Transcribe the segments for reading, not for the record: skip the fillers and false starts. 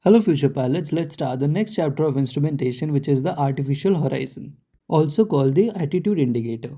Hello future pilots, let's start the next chapter of instrumentation, which is the artificial horizon, also called the attitude indicator.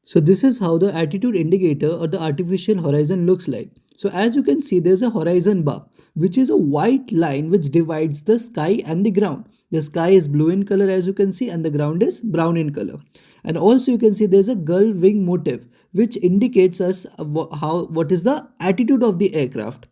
So this is how the attitude indicator or the artificial horizon looks like. So as you can see, there's a horizon bar, which is a white line which divides the sky and the ground. The sky is blue in color as you can see, and the ground is brown in color. And also you can see there's a gull wing motif, which indicates us what is the attitude of the aircraft.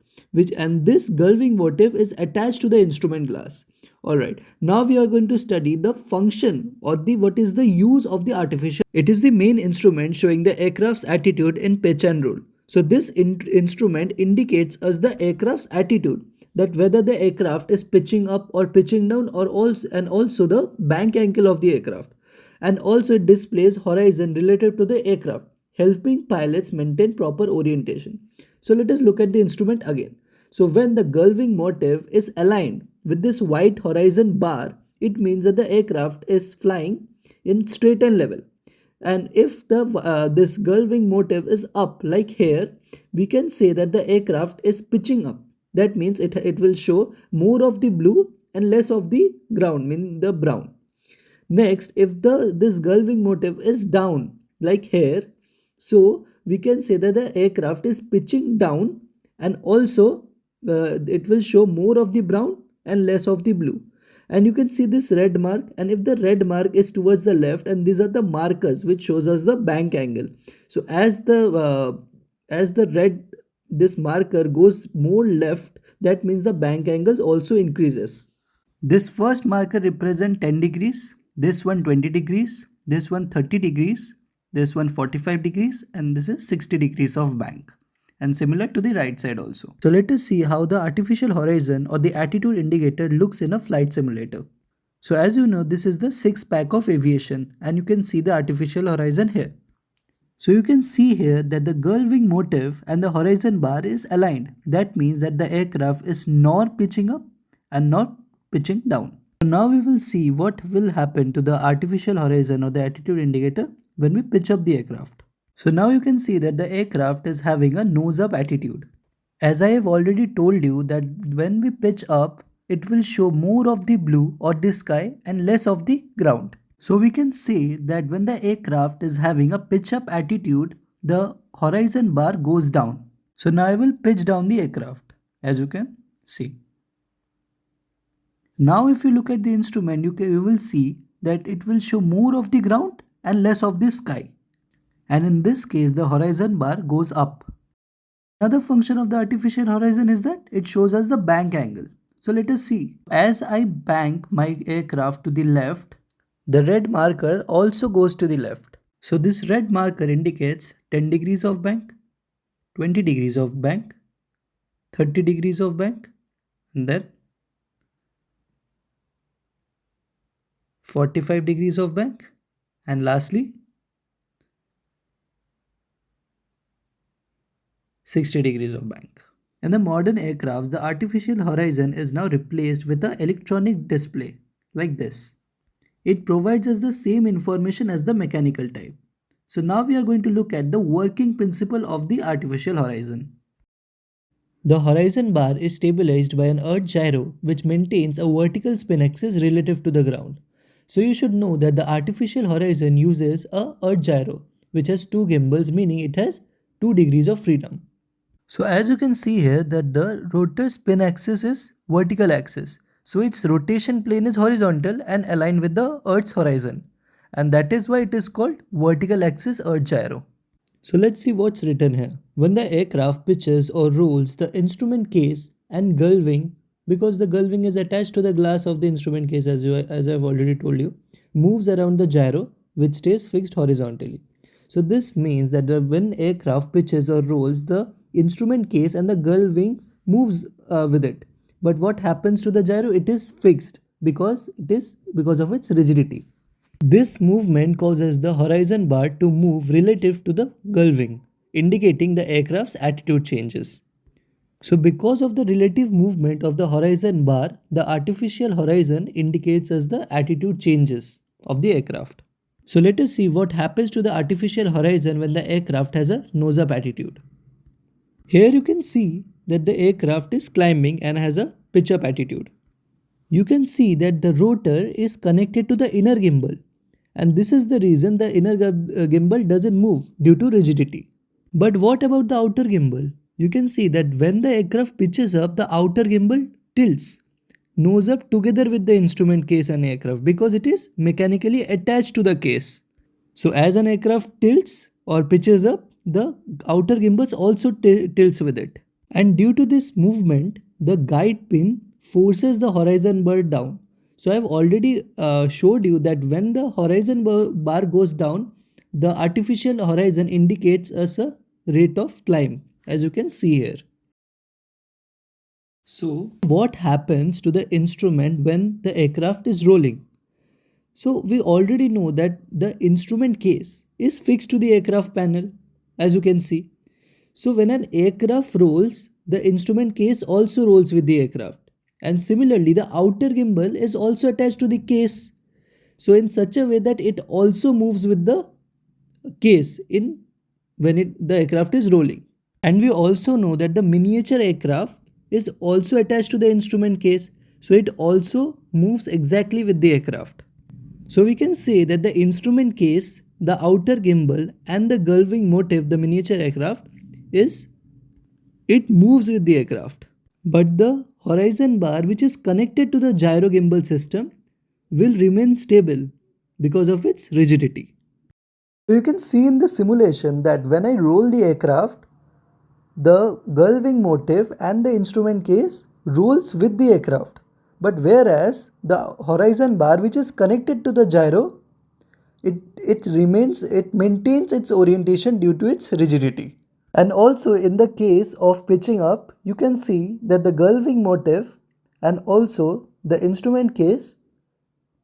And this gull wing motif is attached to the instrument glass. Alright, now we are going to study the function or what is the use of the artificial. It is the main instrument showing the aircraft's attitude in pitch and roll. So this instrument indicates us the aircraft's attitude, that whether the aircraft is pitching up or pitching down, or also the bank angle of the aircraft. And also it displays horizon related to the aircraft, helping pilots maintain proper orientation. So let us look at the instrument again. So when the gull wing motif is aligned with this white horizon bar, it means that the aircraft is flying in straight and level. And if this gull wing motif is up like here, we can say that the aircraft is pitching up. That means it will show more of the blue and less of the ground, meaning the brown. Next, if this gull wing motif is down like here, so we can say that the aircraft is pitching down, and also it will show more of the brown and less of the blue. And you can see this red mark, and if the red mark is towards the left, and these are the markers which shows us the bank angle. So as the red, this marker goes more left, that means the bank angles also increases. This first marker represents 10 degrees, this one 20 degrees, this one 30 degrees, this one 45 degrees, and this is 60 degrees of bank. And similar to the right side also. So let us see how the artificial horizon or the attitude indicator looks in a flight simulator. So as you know, this is the 6-pack of aviation, and you can see the artificial horizon here. So you can see here that the gull wing motif and the horizon bar is aligned. That means that the aircraft is not pitching up and not pitching down. So now we will see what will happen to the artificial horizon or the attitude indicator when we pitch up the aircraft. So now you can see that the aircraft is having a nose up attitude. As I have already told you that when we pitch up, it will show more of the blue or the sky and less of the ground. So we can say that when the aircraft is having a pitch up attitude, the horizon bar goes down. So now I will pitch down the aircraft, as you can see. Now if you look at the instrument, you will see that it will show more of the ground and less of the sky. And in this case, the horizon bar goes up. Another function of the artificial horizon is that it shows us the bank angle. So let us see. As I bank my aircraft to the left, the red marker also goes to the left. So this red marker indicates 10 degrees of bank, 20 degrees of bank, 30 degrees of bank, and then 45 degrees of bank, and lastly 60 degrees of bank. In the modern aircrafts, the artificial horizon is now replaced with an electronic display like this. It provides us the same information as the mechanical type. So now we are going to look at the working principle of the artificial horizon. The horizon bar is stabilized by an earth gyro which maintains a vertical spin axis relative to the ground. So you should know that the artificial horizon uses a earth gyro which has two gimbals, meaning it has 2 degrees of freedom. So as you can see here that the rotor spin axis is vertical axis. So its rotation plane is horizontal and aligned with the Earth's horizon. And that is why it is called vertical axis Earth gyro. So let's see what's written here. When the aircraft pitches or rolls, the instrument case and gull wing, because the gull wing is attached to the glass of the instrument case as I've already told you, moves around the gyro which stays fixed horizontally. So this means that when aircraft pitches or rolls, the instrument case and the gull wings moves with it. But what happens to the gyro? It is fixed because of its rigidity. This movement causes the horizon bar to move relative to the gull wing, indicating the aircraft's attitude changes. So because of the relative movement of the horizon bar, the artificial horizon indicates us the attitude changes of the aircraft. So let us see what happens to the artificial horizon when the aircraft has a nose-up attitude. Here you can see that the aircraft is climbing and has a pitch-up attitude. You can see that the rotor is connected to the inner gimbal, and this is the reason the inner gimbal doesn't move due to rigidity. But what about the outer gimbal? You can see that when the aircraft pitches up, the outer gimbal tilts, nose up together with the instrument case and aircraft because it is mechanically attached to the case. So as an aircraft tilts or pitches up, the outer gimbals also tilts with it. And due to this movement, the guide pin forces the horizon bar down. So I've already showed you that when the horizon bar goes down, the artificial horizon indicates us a rate of climb, as you can see here. So what happens to the instrument when the aircraft is rolling? So we already know that the instrument case is fixed to the aircraft panel, as you can see. So when an aircraft rolls, the instrument case also rolls with the aircraft. And similarly, the outer gimbal is also attached to the case. So in such a way that it also moves with the case in when the aircraft is rolling. And we also know that the miniature aircraft is also attached to the instrument case. So it also moves exactly with the aircraft. So we can say that the instrument case, the outer gimbal and the gullwing motif, the miniature aircraft, it moves with the aircraft. But the horizon bar which is connected to the gyro gimbal system will remain stable because of its rigidity. So you can see in the simulation that when I roll the aircraft, the gullwing motif and the instrument case rolls with the aircraft. But whereas the horizon bar which is connected to the gyro, it maintains its orientation due to its rigidity. And also in the case of pitching up, you can see that the gullwing motif and also the instrument case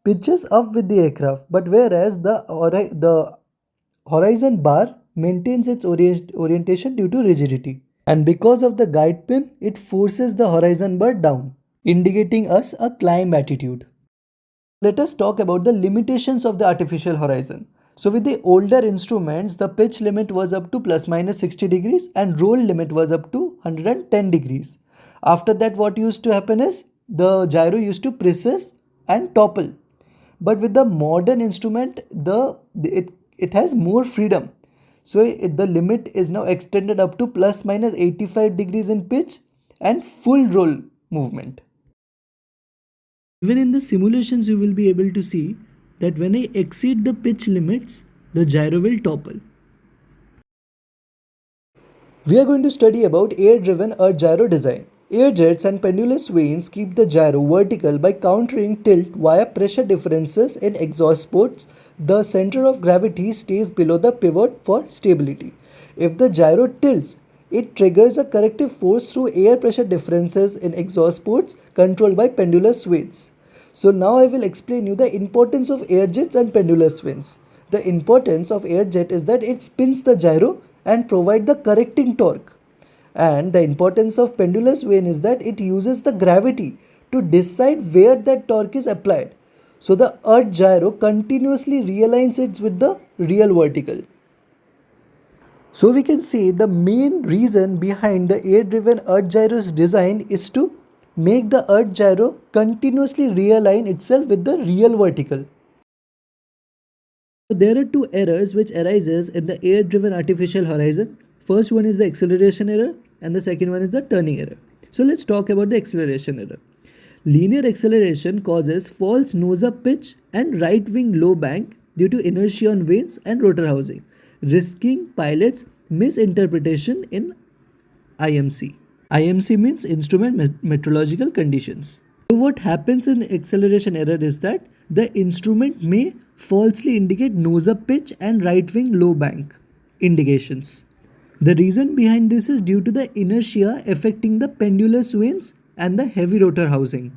pitches up with the aircraft, but whereas the horizon bar maintains its orientation due to rigidity. And because of the guide pin, it forces the horizon bar down, indicating us a climb attitude. Let us talk about the limitations of the artificial horizon. So with the older instruments, the pitch limit was up to plus minus 60 degrees and roll limit was up to 110 degrees. After that, what used to happen is the gyro used to precess and topple. But with the modern instrument, it has more freedom. So the limit is now extended up to plus minus 85 degrees in pitch and full roll movement. Even in the simulations, you will be able to see that when I exceed the pitch limits, the gyro will topple. We are going to study about air-driven or gyro design. Air jets and pendulous vanes keep the gyro vertical by countering tilt via pressure differences in exhaust ports. The center of gravity stays below the pivot for stability. If the gyro tilts, it triggers a corrective force through air pressure differences in exhaust ports controlled by pendulous vanes. So now I will explain you the importance of air jets and pendulous vanes. The importance of air jet is that it spins the gyro and provide the correcting torque. And the importance of pendulous vane is that it uses the gravity to decide where that torque is applied. So the earth gyro continuously realigns it with the real vertical. So we can say the main reason behind the air-driven earth gyro's design is to make the earth gyro continuously realign itself with the real vertical. So there are two errors which arises in the air-driven artificial horizon. First one is the acceleration error and the second one is the turning error. So let's talk about the acceleration error. Linear acceleration causes false nose-up pitch and right-wing low bank due to inertia on vanes and rotor housing, risking pilots misinterpretation in IMC. IMC means instrument meteorological conditions. So what happens in acceleration error is that the instrument may falsely indicate nose up pitch and right wing low bank indications. The reason behind this is due to the inertia affecting the pendulous vanes and the heavy rotor housing.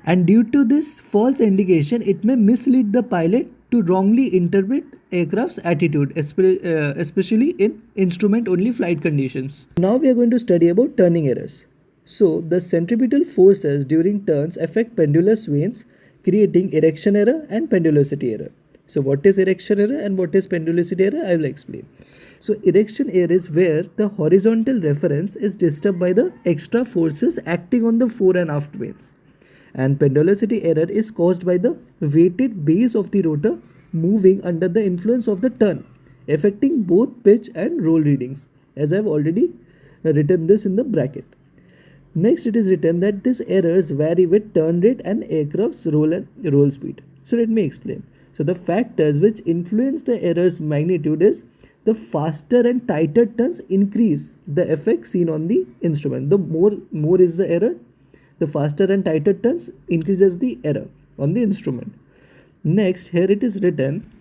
And due to this false indication, it may mislead the pilot to wrongly interpret aircraft's attitude, especially in instrument only flight conditions. Now we are going to study about turning errors. So the centripetal forces during turns affect pendulous vanes, creating erection error and pendulosity error. So what is erection error and what is pendulosity error? I will explain. So erection error is where the horizontal reference is disturbed by the extra forces acting on the fore and aft vanes. And pendularity error is caused by the weighted base of the rotor moving under the influence of the turn, affecting both pitch and roll readings, as I've already written this in the bracket. Next, it is written that these errors vary with turn rate and aircraft's roll speed. So let me explain. So the factors which influence the error's magnitude is the faster and tighter turns increase the effect seen on the instrument. The more is the error, the faster and tighter turns increases the error on the instrument. Next, here it is written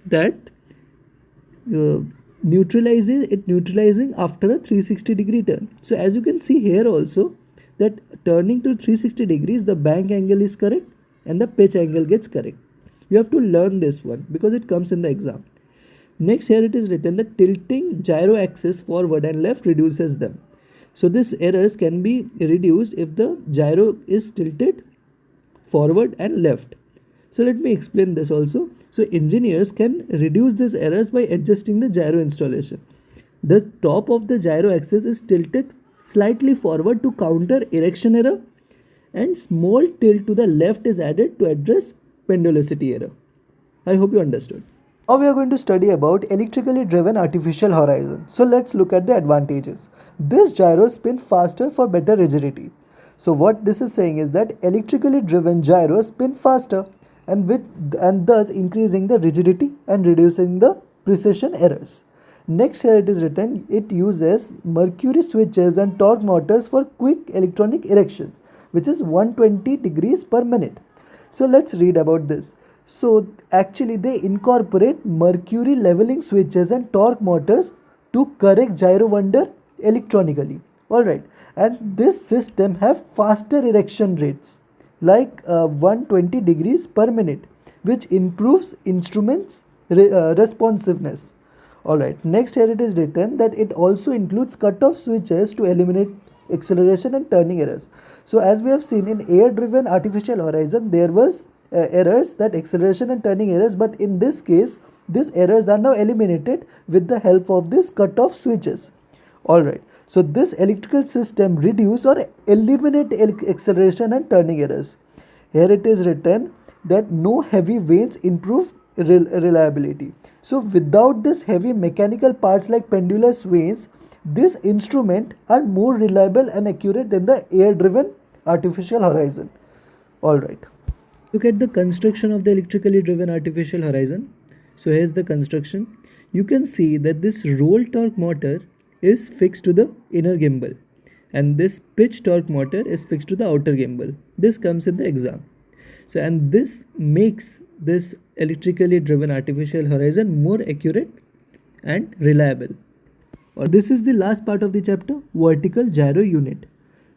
that neutralizing after a 360-degree turn. So as you can see here also, that turning to 360 degrees, the bank angle is correct and the pitch angle gets correct. You have to learn this one because it comes in the exam. Next, here it is written that tilting gyro axis forward and left reduces them. So these errors can be reduced if the gyro is tilted forward and left. So let me explain this also. So engineers can reduce these errors by adjusting the gyro installation. The top of the gyro axis is tilted slightly forward to counter erection error, and small tilt to the left is added to address pendularity error. I hope you understood. Now we are going to study about electrically driven artificial horizon. So let's look at the advantages. This gyros spin faster for better rigidity. So what this is saying is that electrically driven gyros spin faster and thus increasing the rigidity and reducing the precision errors. Next, here it is written, it uses mercury switches and torque motors for quick electronic erection, which is 120 degrees per minute. So let's read about this. So actually they incorporate mercury leveling switches and torque motors to correct gyro wonder electronically. Alright, and this system have faster erection rates like 120 degrees per minute, which improves instruments responsiveness. Alright, next here it is written that it also includes cutoff switches to eliminate acceleration and turning errors. So as we have seen in air driven artificial horizon, there was errors, that acceleration and turning errors, but in this case these errors are now eliminated with the help of these cutoff switches. Alright, so this electrical system reduce or eliminate acceleration and turning errors. Here it is written that no heavy vanes improve reliability. So without this heavy mechanical parts like pendulous vanes, this instrument are more reliable and accurate than the air driven artificial horizon. Alright. Look at the construction of the electrically driven artificial horizon. So here's the construction. You can see that this roll torque motor is fixed to the inner gimbal and this pitch torque motor is fixed to the outer gimbal. This comes in the exam. So and this makes this electrically driven artificial horizon more accurate and reliable. This is the last part of the chapter, vertical gyro unit.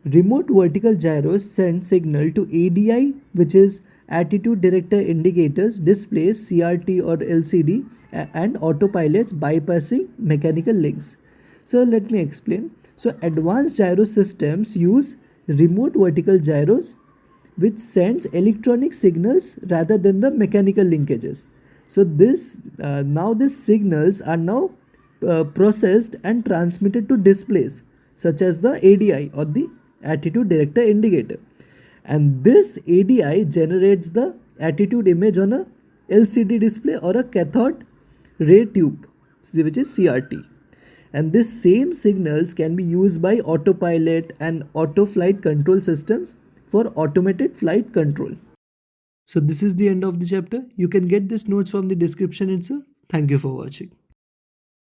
Remote vertical gyros send signal to ADI, which is attitude director indicators, displays, CRT or LCD, and autopilots bypassing mechanical links. So let me explain. So advanced gyro systems use remote vertical gyros which sends electronic signals rather than the mechanical linkages. So this now these signals are now processed and transmitted to displays such as the ADI or the attitude director indicator, and this ADI generates the attitude image on a LCD display or a cathode ray tube, which is CRT. And this same signals can be used by autopilot and auto flight control systems for automated flight control. So this is the end of the chapter. You can get these notes from the description itself. Thank you for watching.